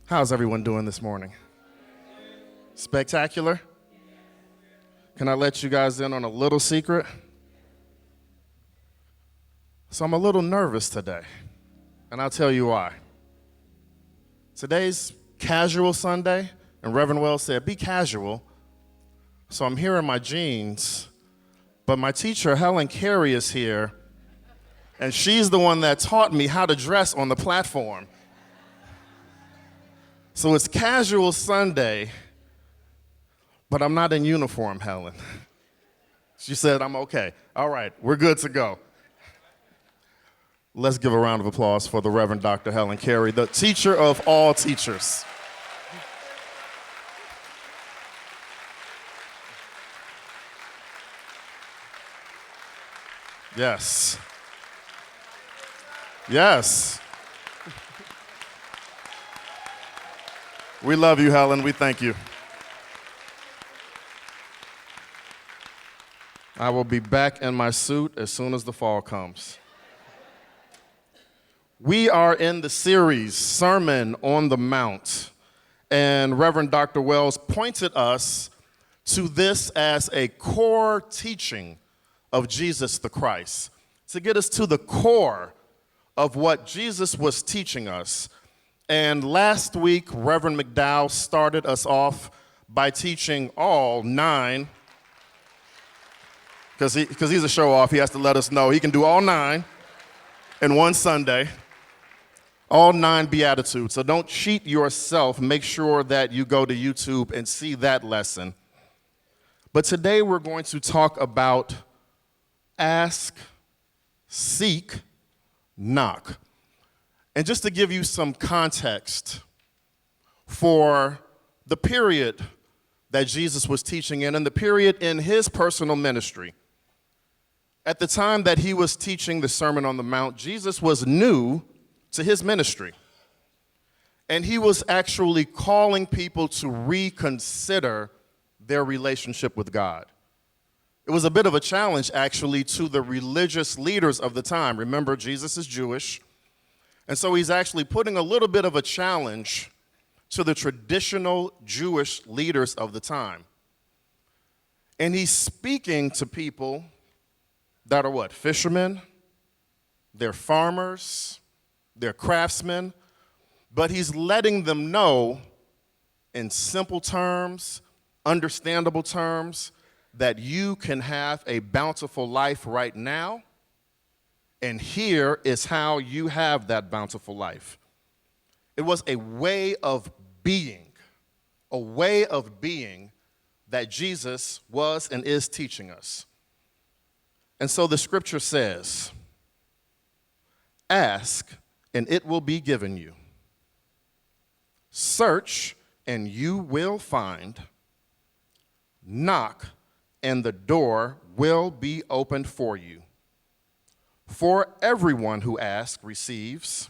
How's everyone doing this morning? Spectacular? Can I let you guys in on a little secret? So I'm a little nervous today, and I'll tell you why. Today's casual Sunday, and Reverend Wells said, be casual. So I'm here in my jeans, but my teacher, Helen Carey, is here, and she's the one that taught me how to dress on the platform. So it's casual Sunday, but I'm not in uniform, Helen. She said, I'm okay. All right, we're good to go. Let's give a round of applause for the Reverend Dr. Helen Carey, the teacher of all teachers. Yes. Yes. We love you, Helen. We thank you. I will be back in my suit as soon as the fall comes. We are in the series, Sermon on the Mount, and Reverend Dr. Wells pointed us to this as a core teaching of Jesus the Christ, to get us to the core of what Jesus was teaching us. And last week, Reverend McDowell started us off by teaching all 9, because he's a show-off. He has to let us know he can do all 9 in one Sunday, all 9 Beatitudes. So don't cheat yourself. Make sure that you go to YouTube and see that lesson. But today we're going to talk about ask, seek, knock. And just to give you some context for the period that Jesus was teaching in and the period in his personal ministry. At the time that he was teaching the Sermon on the Mount, Jesus was new to his ministry. And he was actually calling people to reconsider their relationship with God. It was a bit of a challenge, actually, to the religious leaders of the time. Remember, Jesus is Jewish. And so he's actually putting a little bit of a challenge to the traditional Jewish leaders of the time. And he's speaking to people that are what? Fishermen, they're farmers, they're craftsmen, but he's letting them know in simple terms, understandable terms, that you can have a bountiful life right now. And here is how you have that bountiful life. It was a way of being that Jesus was and is teaching us. And so the scripture says, ask and it will be given you. Search and you will find. Knock and the door will be opened for you. For everyone who asks receives,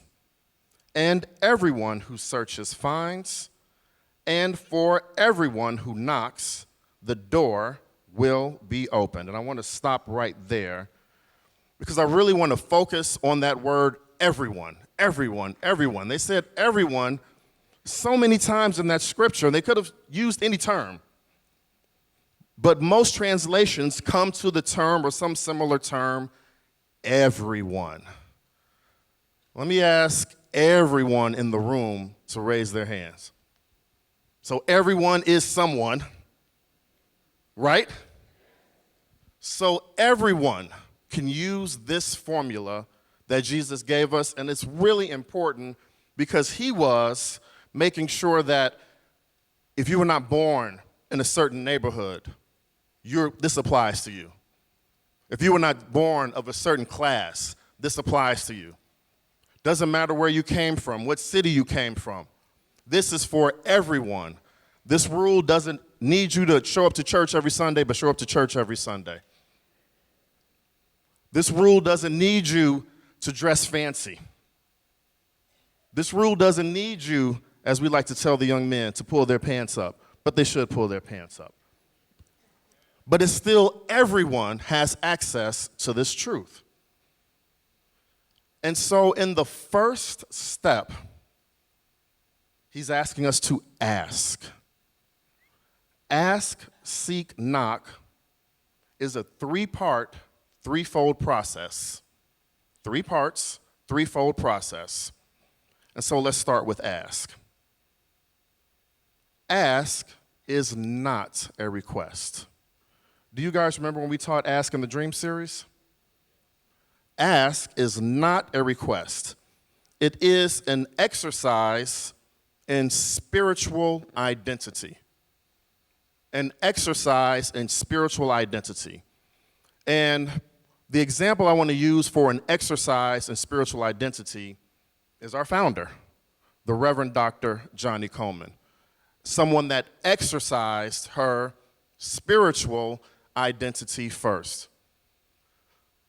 and everyone who searches finds, and for everyone who knocks, the door will be opened. And I want to stop right there because I really want to focus on that word everyone, everyone, everyone. They said everyone so many times in that scripture. They could have used any term. But most translations come to the term or some similar term, everyone. Let me ask everyone in the room to raise their hands. So everyone is someone, right? So everyone can use this formula that Jesus gave us, and it's really important because he was making sure that if you were not born in a certain neighborhood, this applies to you. If you were not born of a certain class, this applies to you. Doesn't matter where you came from, what city you came from. This is for everyone. This rule doesn't need you to show up to church every Sunday, but show up to church every Sunday. This rule doesn't need you to dress fancy. This rule doesn't need you, as we like to tell the young men, to pull their pants up, but they should pull their pants up. But it's still everyone has access to this truth. And so in the first step, He's asking us to ask. Ask, seek, knock is a threefold process. 3 parts, threefold process. And so let's start with ask. Ask is not a request. Do you guys remember when we taught Ask in the Dream series? Ask is not a request. It is an exercise in spiritual identity. An exercise in spiritual identity. And the example I want to use for an exercise in spiritual identity is our founder, the Reverend Dr. Johnny Coleman, someone that exercised her spiritual identity first.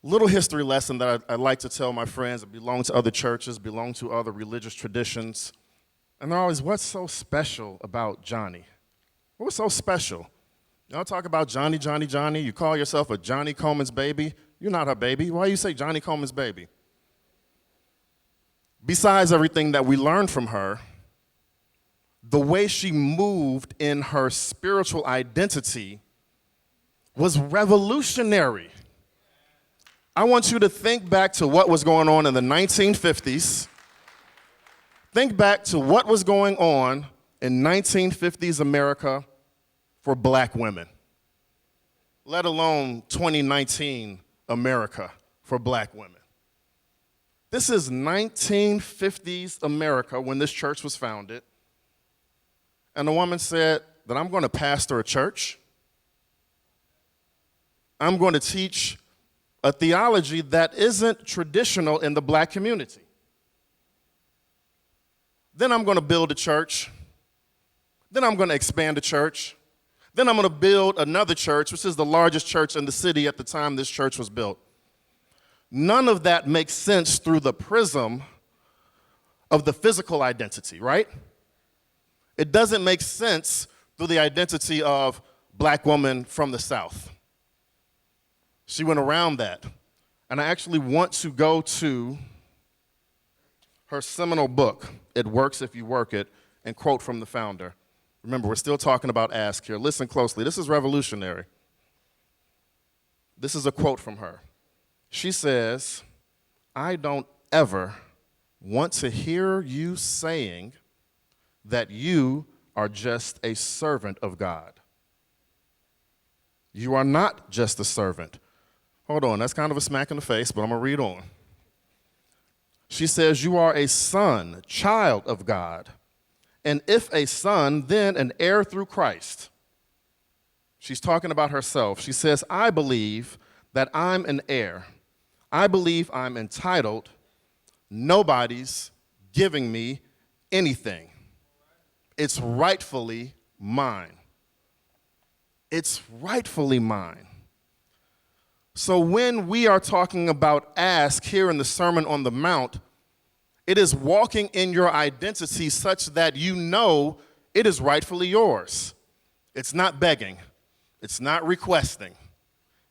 Little history lesson that I like to tell my friends that belong to other churches, belong to other religious traditions, and they're always, what's so special about Johnny? What was so special? Y'all talk about Johnny, Johnny, Johnny. You call yourself a Johnny Coleman's baby. You're not her baby. Why do you say Johnny Coleman's baby? Besides everything that we learned from her, the way she moved in her spiritual identity was revolutionary. I want you to think back to what was going on in the 1950s. Think back to what was going on in 1950s America for black women, let alone 2019 America for black women. This is 1950s America when this church was founded. And the woman said that I'm going to pastor a church. I'm going to teach a theology that isn't traditional in the black community. Then I'm going to build a church. Then I'm going to expand a church. Then I'm going to build another church, which is the largest church in the city at the time this church was built. None of that makes sense through the prism of the physical identity, right? It doesn't make sense through the identity of black woman from the South. She went around that. And I actually want to go to her seminal book, It Works If You Work It, and quote from the founder. Remember, we're still talking about ask here. Listen closely. This is revolutionary. This is a quote from her. She says, I don't ever want to hear you saying that you are just a servant of God. You are not just a servant. Hold on, that's kind of a smack in the face, but I'm going to read on. She says, you are a son, child of God, and if a son, then an heir through Christ. She's talking about herself. She says, I believe that I'm an heir. I believe I'm entitled. Nobody's giving me anything. It's rightfully mine. It's rightfully mine. So when we are talking about ask here in the Sermon on the Mount, it is walking in your identity such that you know it is rightfully yours. It's not begging. It's not requesting.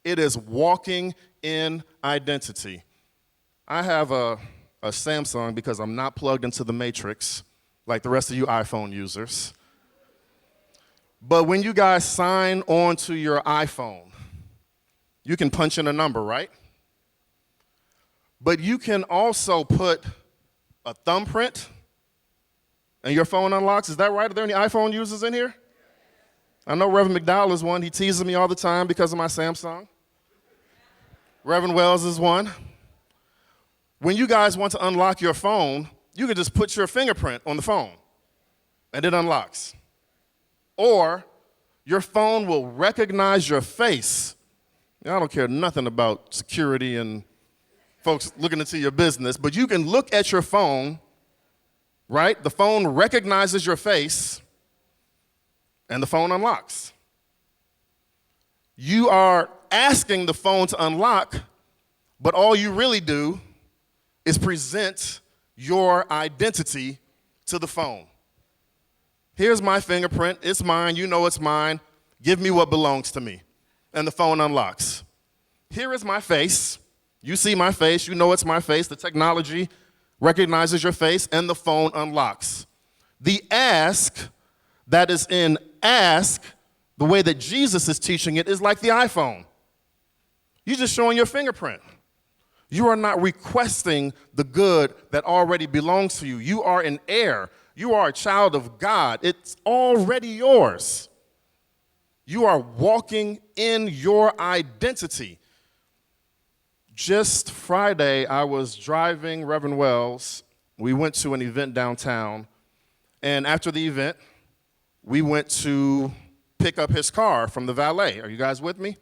It is walking in identity. I have a Samsung because I'm not plugged into the matrix like the rest of you iPhone users. But when you guys sign on to your iPhone, you can punch in a number, right? But you can also put a thumbprint and your phone unlocks. Is that right? Are there any iPhone users in here? I know Reverend McDowell is one. He teases me all the time because of my Samsung. Reverend Wells is one. When you guys want to unlock your phone, you can just put your fingerprint on the phone and it unlocks. Or your phone will recognize your face. Now, I don't care nothing about security and folks looking into your business, but you can look at your phone, right? The phone recognizes your face and the phone unlocks. You are asking the phone to unlock, but all you really do is present your identity to the phone. Here's my fingerprint. It's mine. You know it's mine. Give me what belongs to me. And the phone unlocks. Here is my face. You see my face. You know it's my face. The technology recognizes your face, and the phone unlocks. The ask that is in ask, the way that Jesus is teaching it, is like the iPhone. You're just showing your fingerprint. You are not requesting the good that already belongs to you. You are an heir. You are a child of God. It's already yours. You are walking in your identity. Just Friday, I was driving Reverend Wells. We went to an event downtown. And after the event, we went to pick up his car from the valet. Are you guys with me?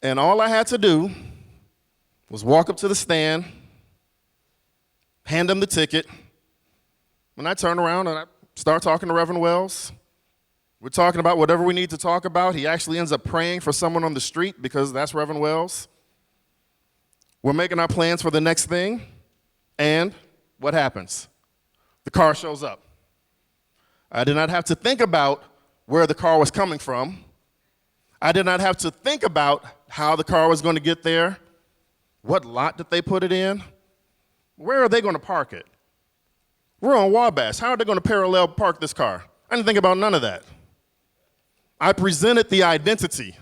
And all I had to do was walk up to the stand, hand him the ticket. When I turn around and I start talking to Reverend Wells, we're talking about whatever we need to talk about. He actually ends up praying for someone on the street because that's Reverend Wells. We're making our plans for the next thing, and what happens? The car shows up. I did not have to think about where the car was coming from. I did not have to think about how the car was going to get there. What lot did they put it in? Where are they going to park it? We're on Wabash. How are they going to parallel park this car? I didn't think about none of that. I presented the identity.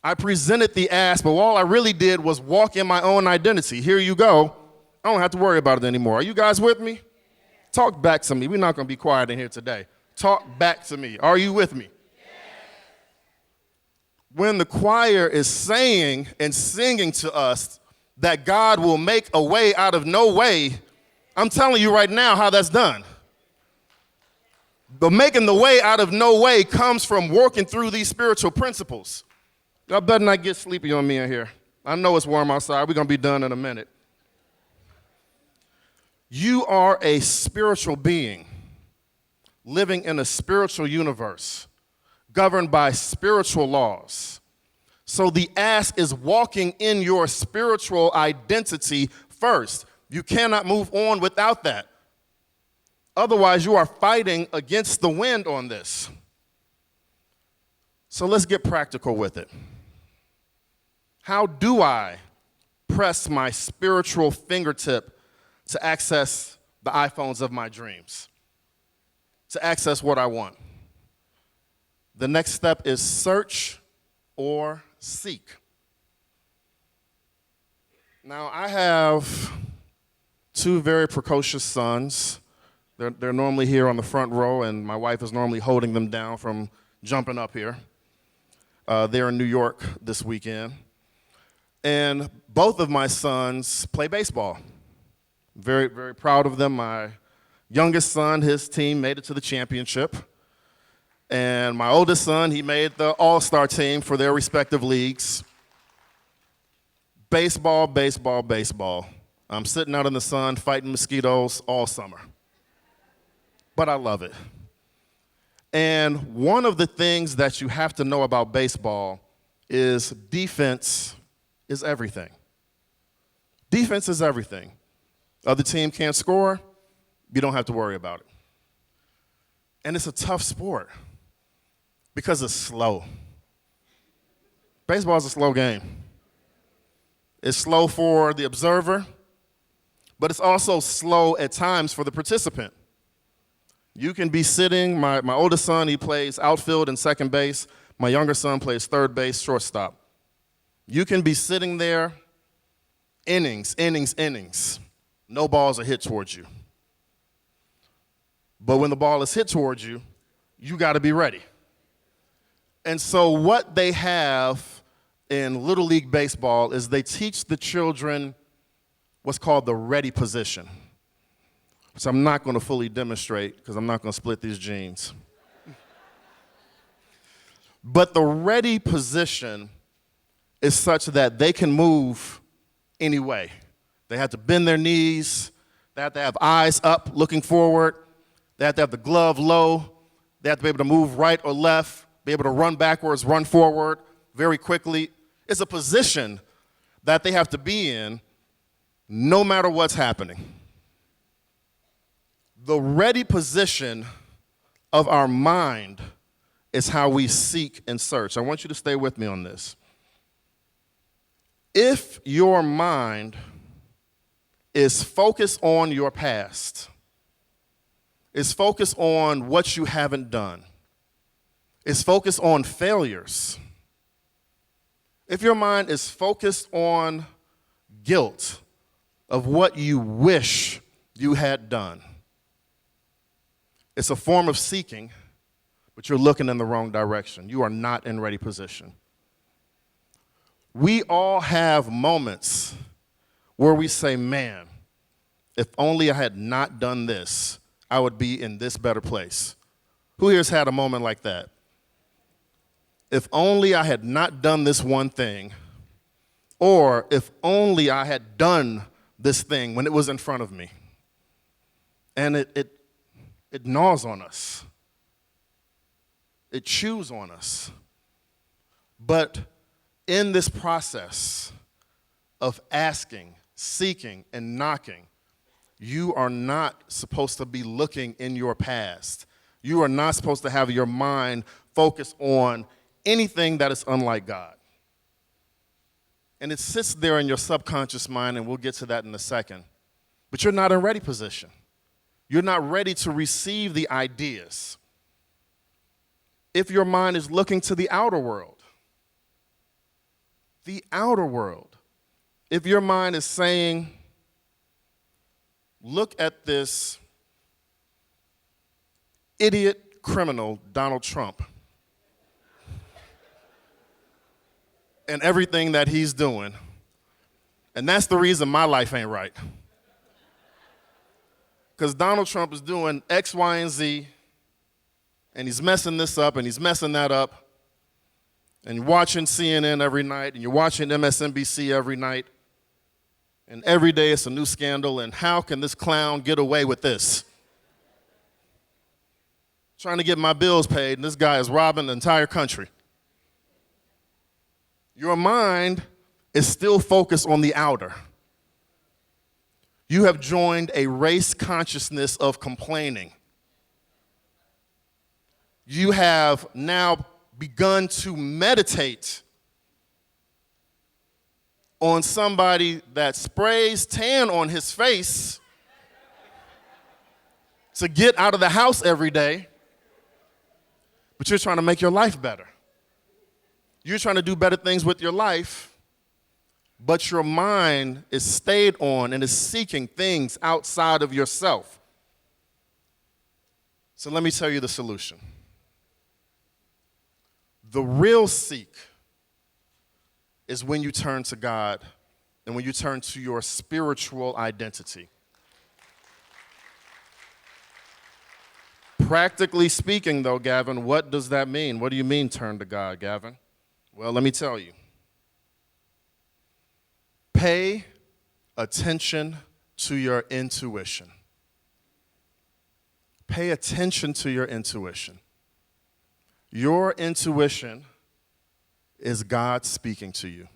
I presented the ask, but all I really did was walk in my own identity. Here you go. I don't have to worry about it anymore. Are you guys with me? Talk back to me. We're not going to be quiet in here today. Talk back to me. Are you with me? When the choir is saying and singing to us that God will make a way out of no way, I'm telling you right now how that's done. But making the way out of no way comes from working through these spiritual principles. Y'all better not get sleepy on me in here. I know it's warm outside. We're going to be done in a minute. You are a spiritual being living in a spiritual universe governed by spiritual laws. So the ask is walking in your spiritual identity first. You cannot move on without that. Otherwise, you are fighting against the wind on this. So let's get practical with it. How do I press my spiritual fingertip to access the iPhones of my dreams, to access what I want? The next step is search or seek. Now, I have two very precocious sons. They're normally here on the front row, and my wife is normally holding them down from jumping up here. They're in New York this weekend. And both of my sons play baseball. Very, very proud of them. My youngest son, his team made it to the championship. And my oldest son, he made the all-star team for their respective leagues. Baseball, baseball, baseball. I'm sitting out in the sun fighting mosquitoes all summer. But I love it. And one of the things that you have to know about baseball is defense is everything. Defense is everything. Other team can't score, you don't have to worry about it. And it's a tough sport because it's slow. Baseball is a slow game. It's slow for the observer, but it's also slow at times for the participant. You can be sitting, my oldest son, he plays outfield and second base. My younger son plays third base, shortstop. You can be sitting there, innings. No balls are hit towards you. But when the ball is hit towards you, you got to be ready. And so what they have in Little League Baseball is they teach the children what's called the ready position. So I'm not going to fully demonstrate because I'm not going to split these jeans. But the ready position is such that they can move any way. They have to bend their knees. They have to have eyes up, looking forward. They have to have the glove low. They have to be able to move right or left, be able to run backwards, run forward very quickly. It's a position that they have to be in no matter what's happening. The ready position of our mind is how we seek and search. I want you to stay with me on this. If your mind is focused on your past, is focused on what you haven't done. It's focused on failures. If your mind is focused on guilt of what you wish you had done, it's a form of seeking, but you're looking in the wrong direction. You are not in ready position. We all have moments where we say, man, if only I had not done this, I would be in this better place. Who here's had a moment like that? If only I had not done this one thing, or if only I had done this thing when it was in front of me. And it gnaws on us. It chews on us. But in this process of asking, seeking, and knocking, you are not supposed to be looking in your past. You are not supposed to have your mind focused on anything that is unlike God. And it sits there in your subconscious mind, and we'll get to that in a second. But you're not in ready position. You're not ready to receive the ideas. If your mind is looking to the outer world, if your mind is saying, look at this idiot criminal, Donald Trump, and everything that he's doing, and that's the reason my life ain't right. Because Donald Trump is doing X, Y, and Z, and he's messing this up, and he's messing that up, and you're watching CNN every night, and you're watching MSNBC every night, and every day it's a new scandal, and how can this clown get away with this? Trying to get my bills paid, and this guy is robbing the entire country. Your mind is still focused on the outer. You have joined a race consciousness of complaining. You have now begun to meditate on somebody that sprays tan on his face to get out of the house every day, but you're trying to make your life better. You're trying to do better things with your life, but your mind is stayed on and is seeking things outside of yourself. So let me tell you the solution. The real seek is when you turn to God and when you turn to your spiritual identity. Practically speaking, though, Gavin, what does that mean? What do you mean turn to God, Gavin? Well, let me tell you. Pay attention to your intuition. Pay attention to your intuition. Your intuition is God speaking to you.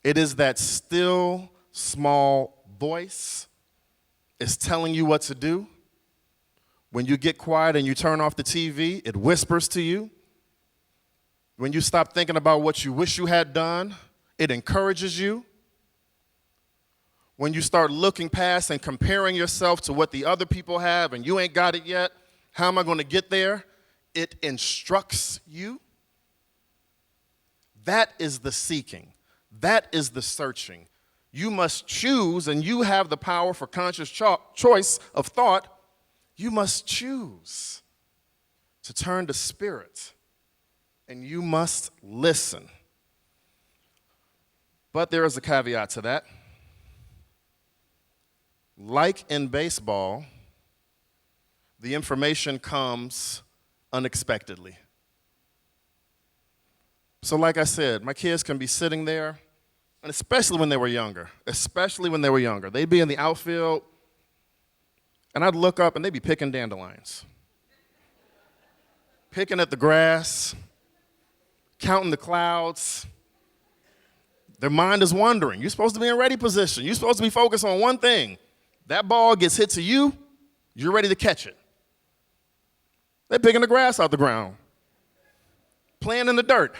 It is that still, small voice. It's telling you what to do. When you get quiet and you turn off the TV, it whispers to you. When you stop thinking about what you wish you had done, it encourages you. When you start looking past and comparing yourself to what the other people have and you ain't got it yet, how am I going to get there? It instructs you. That is the seeking. That is the searching. You must choose, and you have the power for conscious choice of thought. You must choose to turn to spirit, and you must listen. But there is a caveat to that. Like in baseball, the information comes unexpectedly. So like I said, my kids can be sitting there, and especially when they were younger, they'd be in the outfield, and I'd look up, and they'd be picking dandelions, picking at the grass, counting the clouds. Their mind is wandering. You're supposed to be in ready position. You're supposed to be focused on one thing. That ball gets hit to you, you're ready to catch it. They're picking the grass out the ground, playing in the dirt.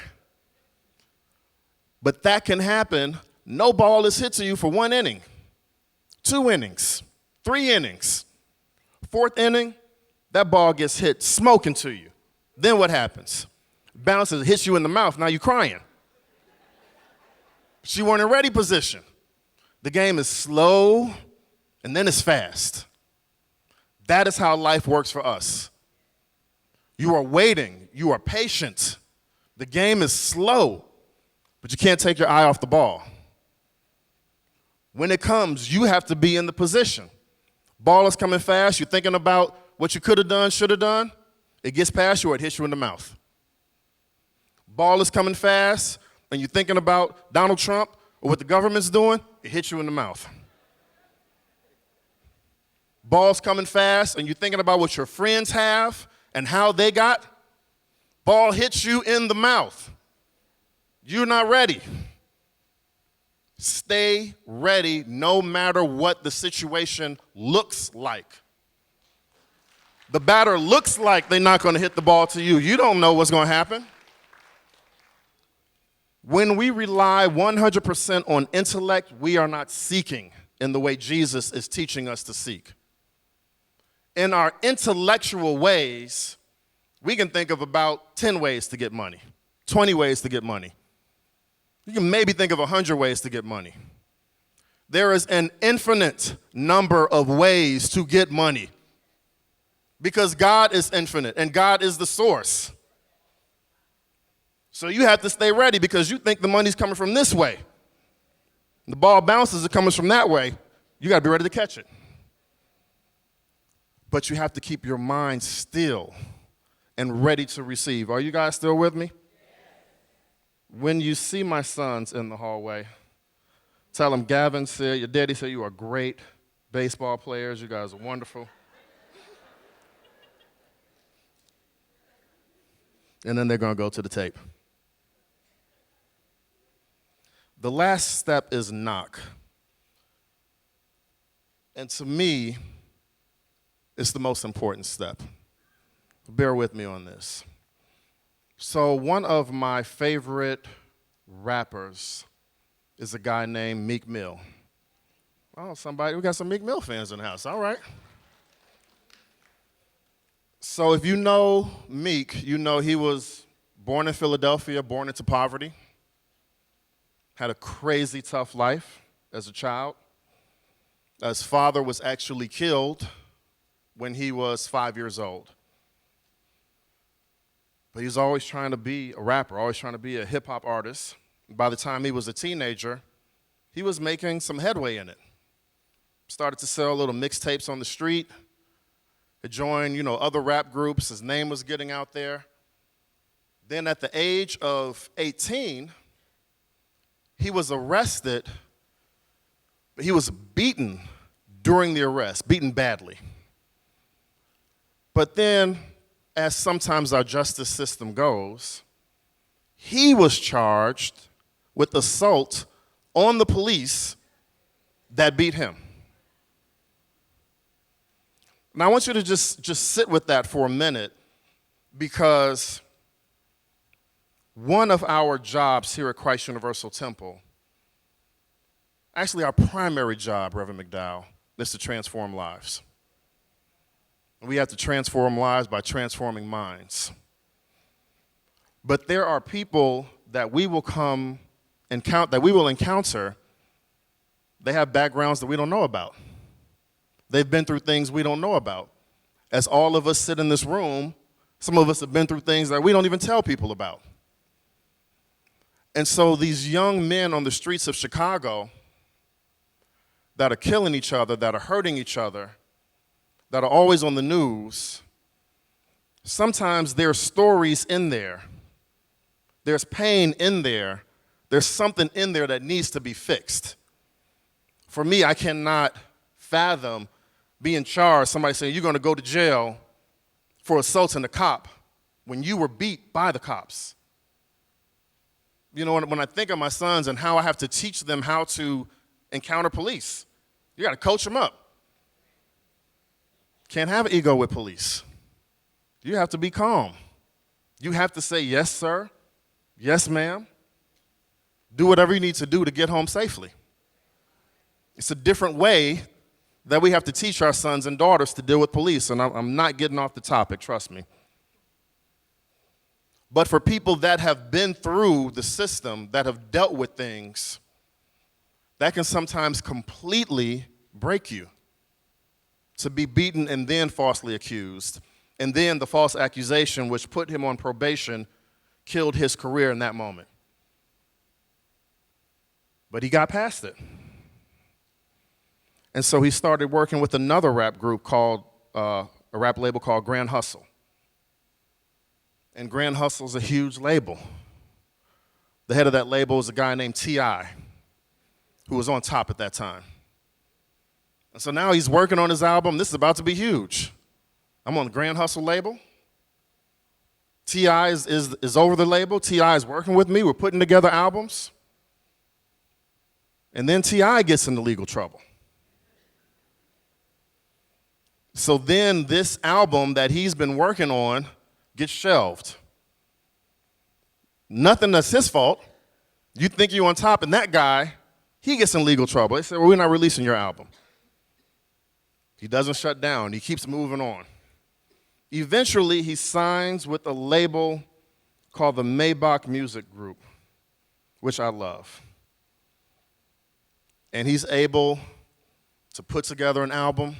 But that can happen. No ball is hit to you for 1 inning, 2 innings, 3 innings, Fourth inning, that ball gets hit smoking to you. Then what happens? Bounces, hits you in the mouth, now you're crying. But you weren't in ready position. The game is slow, and then it's fast. That is how life works for us. You are waiting. You are patient. The game is slow, but you can't take your eye off the ball. When it comes, you have to be in the position. Ball is coming fast. You're thinking about what you could have done, should have done. It gets past you or it hits you in the mouth. Ball is coming fast, and you're thinking about Donald Trump or what the government's doing, it hits you in the mouth. Ball's coming fast, and you're thinking about what your friends have and how they got. Ball hits you in the mouth. You're not ready. Stay ready no matter what the situation looks like. The batter looks like they're not going to hit the ball to you. You don't know what's going to happen. When we rely 100% on intellect, we are not seeking in the way Jesus is teaching us to seek. In our intellectual ways, we can think of about 10 ways to get money, 20 ways to get money. You can maybe think of 100 ways to get money. There is an infinite number of ways to get money because God is infinite and God is the source. So you have to stay ready because you think the money's coming from this way. The ball bounces, it comes from that way. You got to be ready to catch it. But you have to keep your mind still and ready to receive. Are you guys still with me? When you see my sons in the hallway, tell them Gavin said, your daddy said you are great baseball players. You guys are wonderful. And then they're going to go to the tape. The last step is knock. And to me, it's the most important step. Bear with me on this. So one of my favorite rappers is a guy named Meek Mill. Oh, we got some Meek Mill fans in the house. All right. So if you know Meek, you know he was born in Philadelphia, born into poverty, had a crazy tough life as a child. His father was actually killed when he was 5 years old. But he was always trying to be a rapper, always trying to be a hip-hop artist. By the time he was a teenager, he was making some headway in it. Started to sell little mixtapes on the street. He joined, other rap groups. His name was getting out there. Then at the age of 18, he was arrested, but he was beaten during the arrest, beaten badly. But then, as sometimes our justice system goes, he was charged with assault on the police that beat him. Now, I want you to just sit with that for a minute, because one of our jobs here at Christ Universal Temple, actually our primary job, Reverend McDowell, is to transform lives. We have to transform lives by transforming minds. But there are people that we will encounter. They have backgrounds that we don't know about. They've been through things we don't know about. As all of us sit in this room, some of us have been through things that we don't even tell people about. And so these young men on the streets of Chicago that are killing each other, that are hurting each other, that are always on the news, sometimes there's stories in there. There's pain in there. There's something in there that needs to be fixed. For me, I cannot fathom being charged, somebody saying you're going to go to jail for assaulting a cop when you were beat by the cops. When I think of my sons and how I have to teach them how to encounter police, you got to coach them up. Can't have an ego with police. You have to be calm. You have to say, yes, sir, yes, ma'am. Do whatever you need to do to get home safely. It's a different way that we have to teach our sons and daughters to deal with police. And I'm not getting off the topic, trust me. But for people that have been through the system, that have dealt with things, that can sometimes completely break you. To be beaten and then falsely accused. And then the false accusation, which put him on probation, killed his career in that moment. But he got past it. And so he started working with another rap group called, a rap label called Grand Hustle. And Grand Hustle's a huge label. The head of that label is a guy named T.I., who was on top at that time. And so now he's working on his album. This is about to be huge. I'm on the Grand Hustle label. T.I. is over the label. T.I. is working with me. We're putting together albums. And then T.I. gets into legal trouble. So then this album that he's been working on gets shelved. Nothing that's his fault. You think you're on top, and that guy, he gets in legal trouble. They say, well, we're not releasing your album. He doesn't shut down. He keeps moving on. Eventually, he signs with a label called the Maybach Music Group, which I love. And he's able to put together an album.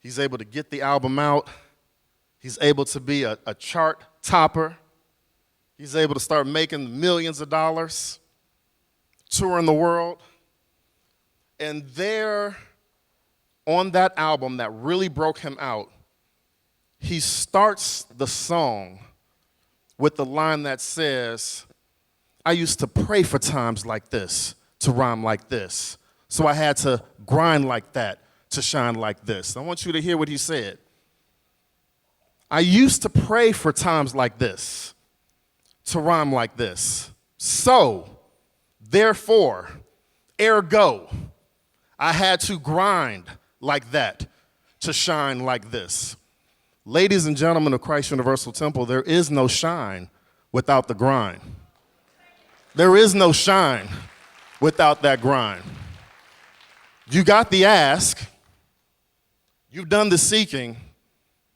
He's able to get the album out. He's able to be a chart topper. He's able to start making millions of dollars, touring the world. And there, on that album that really broke him out, he starts the song with the line that says, I used to pray for times like this to rhyme like this. So I had to grind like that to shine like this. I want you to hear what he said. I used to pray for times like this to rhyme like this. So, therefore, ergo, I had to grind like that to shine like this. Ladies and gentlemen of Christ Universal Temple, there is no shine without the grind. There is no shine without that grind. You got the ask. You've done the seeking.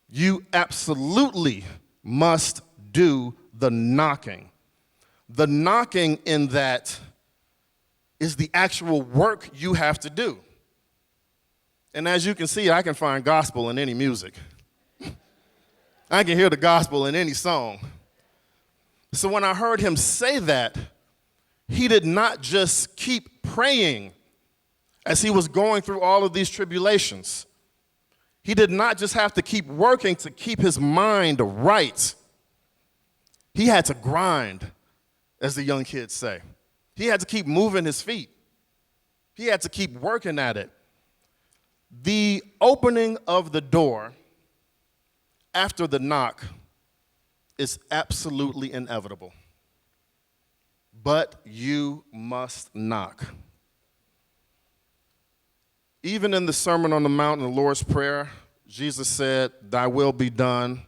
You absolutely must do the knocking. The knocking in that is the actual work you have to do. And as you can see, I can find gospel in any music. I can hear the gospel in any song. So when I heard him say that, he did not just keep praying as he was going through all of these tribulations. He did not just have to keep working to keep his mind right. He had to grind, as the young kids say. He had to keep moving his feet. He had to keep working at it. The opening of the door after the knock is absolutely inevitable. But you must knock. Even in the Sermon on the Mount and the Lord's Prayer, Jesus said, thy will be done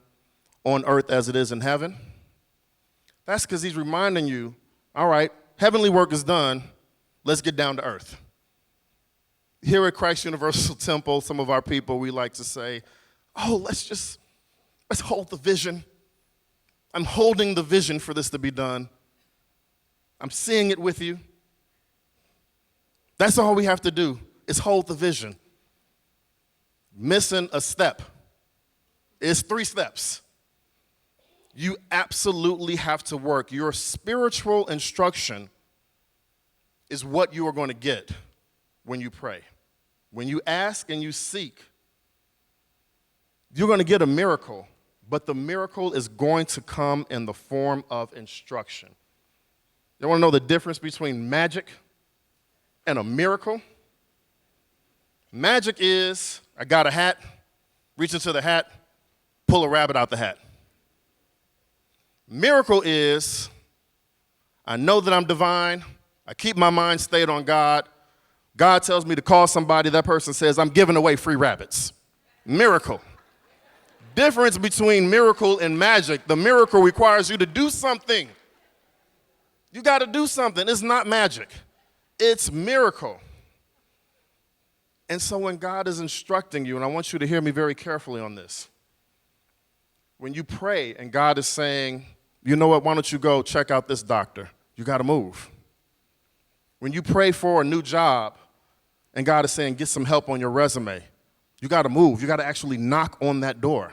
on earth as it is in heaven. That's because he's reminding you, all right, heavenly work is done, let's get down to earth. Here at Christ Universal Temple, some of our people, we like to say, oh, let's hold the vision. I'm holding the vision for this to be done. I'm seeing it with you. That's all we have to do is hold the vision. Missing a step is 3 steps. You absolutely have to work. Your spiritual instruction is what you are going to get when you pray. When you ask and you seek, you're going to get a miracle, but the miracle is going to come in the form of instruction. You want to know the difference between magic and a miracle? Magic is, I got a hat, reach into the hat, pull a rabbit out the hat. Miracle is, I know that I'm divine, I keep my mind stayed on God. God tells me to call somebody, that person says, I'm giving away free rabbits. Miracle. Difference between miracle and magic, the miracle requires you to do something. You got to do something. It's not magic. It's miracle. And so when God is instructing you, and I want you to hear me very carefully on this, when you pray and God is saying, you know what, why don't you go check out this doctor? You got to move. When you pray for a new job and God is saying, get some help on your resume, you got to move. You got to actually knock on that door.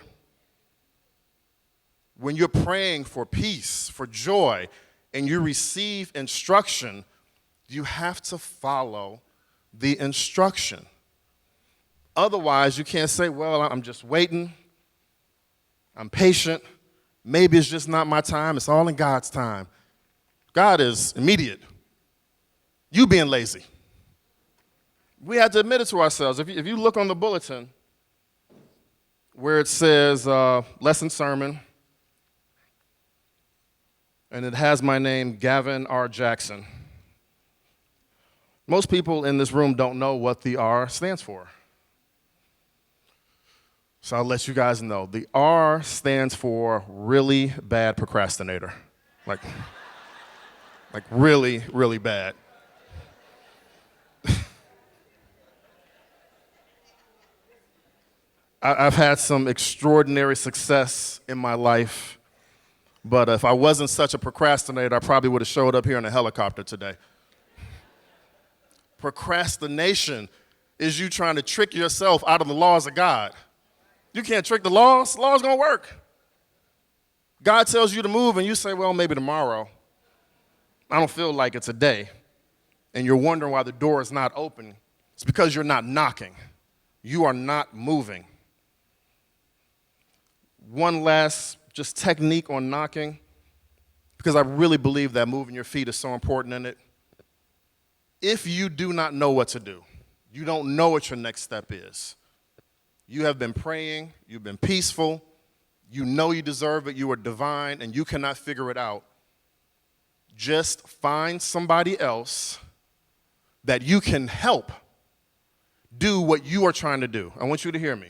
When you're praying for peace, for joy, and you receive instruction, you have to follow the instruction. Otherwise, you can't say, well, I'm just waiting. I'm patient. Maybe it's just not my time. It's all in God's time. God is immediate. You being lazy. We have to admit it to ourselves. If you look on the bulletin where it says lesson sermon, and it has my name, Gavin R. Jackson. Most people in this room don't know what the R stands for. So I'll let you guys know. The R stands for really bad procrastinator. Like really, really bad. I've had some extraordinary success in my life, but if I wasn't such a procrastinator, I probably would have showed up here in a helicopter today. Procrastination is you trying to trick yourself out of the laws of God. You can't trick the laws. The law's going to work. God tells you to move, and you say, well, maybe tomorrow. I don't feel like it's a day. And you're wondering why the door is not open. It's because you're not knocking. You are not moving. One last just technique on knocking, because I really believe that moving your feet is so important in it. If you do not know what to do, you don't know what your next step is, you have been praying, you've been peaceful, you know you deserve it, you are divine, and you cannot figure it out, just find somebody else that you can help do what you are trying to do. I want you to hear me.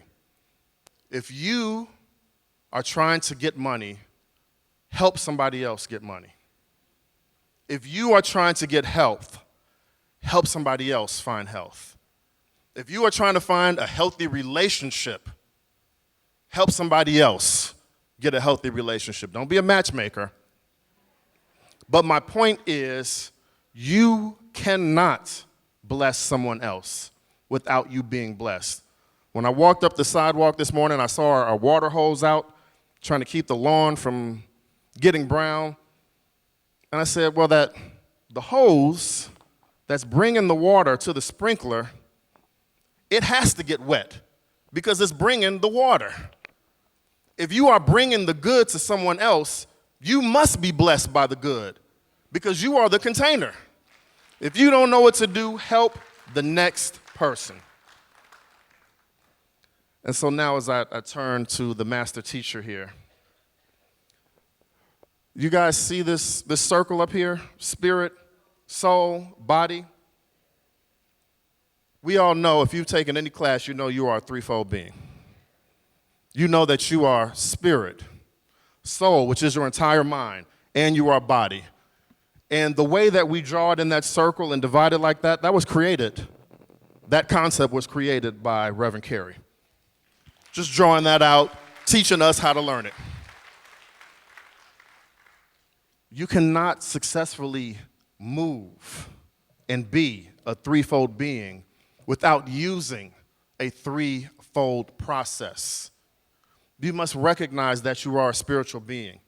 If you are trying to get money, help somebody else get money. If you are trying to get health, help somebody else find health. If you are trying to find a healthy relationship, help somebody else get a healthy relationship. Don't be a matchmaker. But my point is, you cannot bless someone else without you being blessed. When I walked up the sidewalk this morning, I saw our water hose out, trying to keep the lawn from getting brown. And I said, well, the hose that's bringing the water to the sprinkler, it has to get wet because it's bringing the water. If you are bringing the good to someone else, you must be blessed by the good because you are the container. If you don't know what to do, help the next person. And so now as I turn to the master teacher here, you guys see this circle up here? Spirit, soul, body. We all know, if you've taken any class, you know you are a threefold being. You know that you are spirit, soul, which is your entire mind, and you are body. And the way that we draw it in that circle and divide it like that, that was created. That concept was created by Reverend Carey. Just drawing that out, teaching us how to learn it. You cannot successfully move and be a threefold being without using a threefold process. You must recognize that you are a spiritual being.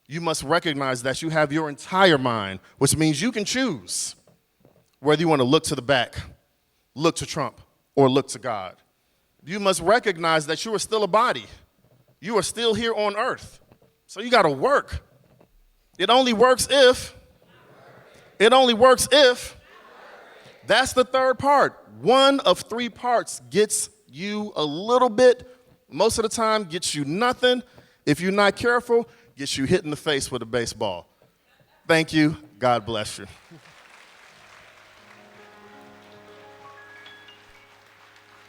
You must recognize that you have your entire mind, which means you can choose whether you want to look to the back, look to Trump, or look to God. You must recognize that you are still a body. You are still here on earth. So you got to work. It only works if. That's the third part. One of three parts gets you a little bit, most of the time gets you nothing. If you're not careful, gets you hit in the face with a baseball. Thank you. God bless you.